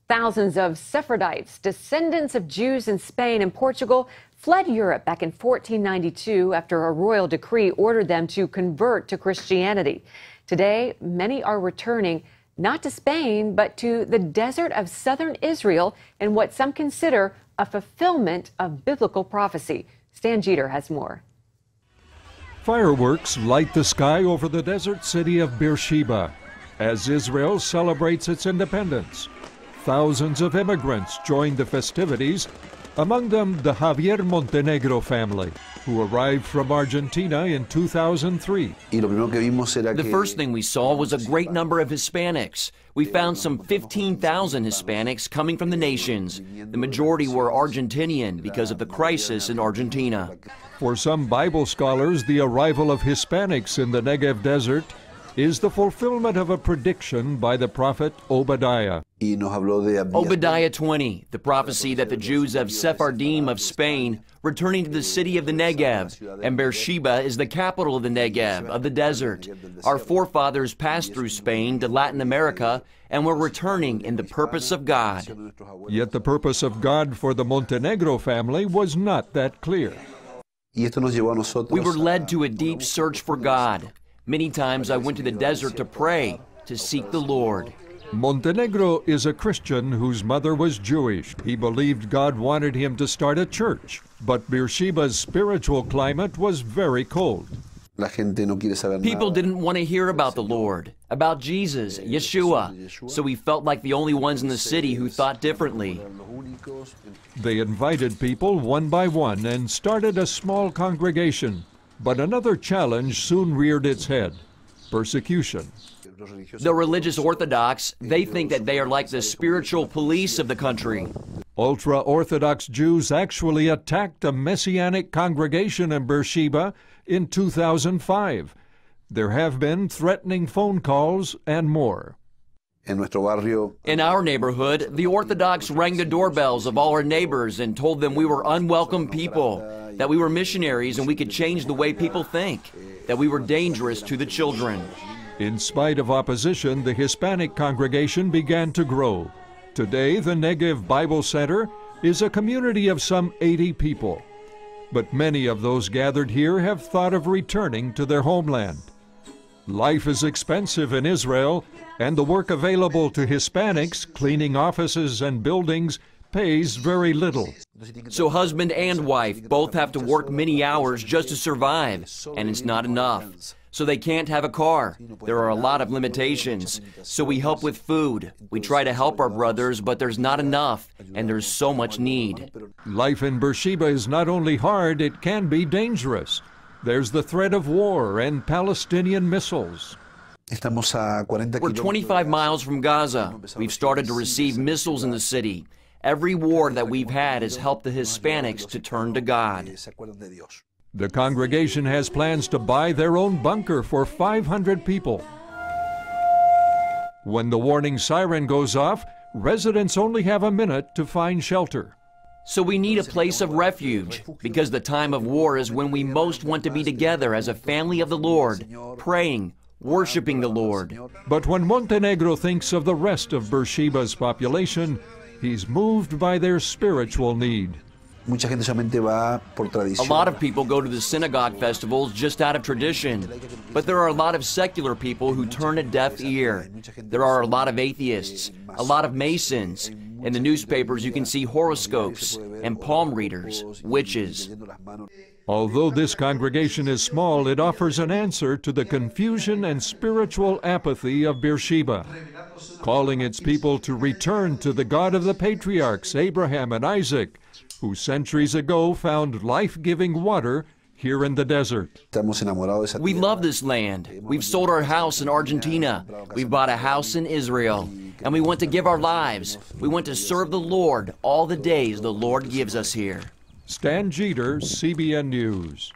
Thousands of Sephardites, descendants of Jews in Spain and Portugal, fled Europe back in 1492 after a royal decree ordered them to convert to Christianity. Today, many are returning not to Spain, but to the desert of southern Israel in what some consider a fulfillment of biblical prophecy. Stan Jeter has more. Fireworks light the sky over the desert city of Beersheba as Israel celebrates its independence. Thousands of immigrants joined the festivities, among them the Javier Montenegro family, who arrived from Argentina in 2003. The first thing we saw was a great number of Hispanics. We found some 15,000 Hispanics coming from the nations. The majority were Argentinian because of the crisis in Argentina. For some Bible scholars, the arrival of Hispanics in the Negev desert is the fulfillment of a prediction by the prophet Obadiah. Obadiah 20, the prophecy that the Jews of Sephardim of Spain returning to the city of the Negev, and Beersheba is the capital of the Negev, of the desert. Our forefathers passed through Spain to Latin America and were returning in the purpose of God. Yet the purpose of God for the Montenegro family was not that clear. We were led to a deep search for God. Many times I went to the desert to pray, to seek the Lord. Montenegro is a Christian whose mother was Jewish. He believed God wanted him to start a church, but Beersheba's spiritual climate was very cold. People didn't want to hear about the Lord, about Jesus, Yeshua, so we felt like the only ones in the city who thought differently. They invited people one by one and started a small congregation. But another challenge soon reared its head: persecution. The religious Orthodox, they think that they are like the spiritual police of the country. Ultra-Orthodox Jews actually attacked a Messianic congregation in Beersheba in 2005. There have been threatening phone calls and more. In our neighborhood, the Orthodox rang the doorbells of all our neighbors and told them we were unwelcome people, that we were missionaries and we could change the way people think, that we were dangerous to the children. In spite of opposition, the Hispanic congregation began to grow. Today, the Negev Bible Center is a community of some 80 people. But many of those gathered here have thought of returning to their homeland. Life is expensive in Israel, and the work available to Hispanics, cleaning offices and buildings, pays very little. So husband and wife both have to work many hours just to survive, and it's not enough. So they can't have a car. There are a lot of limitations. So we help with food. We try to help our brothers, but there's not enough, and there's so much need. Life in Beersheba is not only hard, it can be dangerous. There's the threat of war and Palestinian missiles. We're 25 miles from Gaza. We've started to receive missiles in the city. Every war that we've had has helped the Hispanics to turn to God. The congregation has plans to buy their own bunker for 500 people. When the warning siren goes off, residents only have a minute to find shelter. So we need a place of refuge, because the time of war is when we most want to be together as a family of the Lord, praying, worshiping the Lord. But when Montenegro thinks of the rest of Beersheba's population, he's moved by their spiritual need. A lot of people go to the synagogue festivals just out of tradition, but there are a lot of secular people who turn a deaf ear. There are a lot of atheists, a lot of Masons. In the newspapers you can see horoscopes and palm readers, witches. Although this congregation is small, it offers an answer to the confusion and spiritual apathy of Beersheba, calling its people to return to the God of the patriarchs, Abraham and Isaac, who centuries ago found life-giving water here in the desert. We love this land. We've sold our house in Argentina. We've bought a house in Israel. And we want to give our lives. We want to serve the Lord all the days the Lord gives us here. Stan Jeter, CBN News.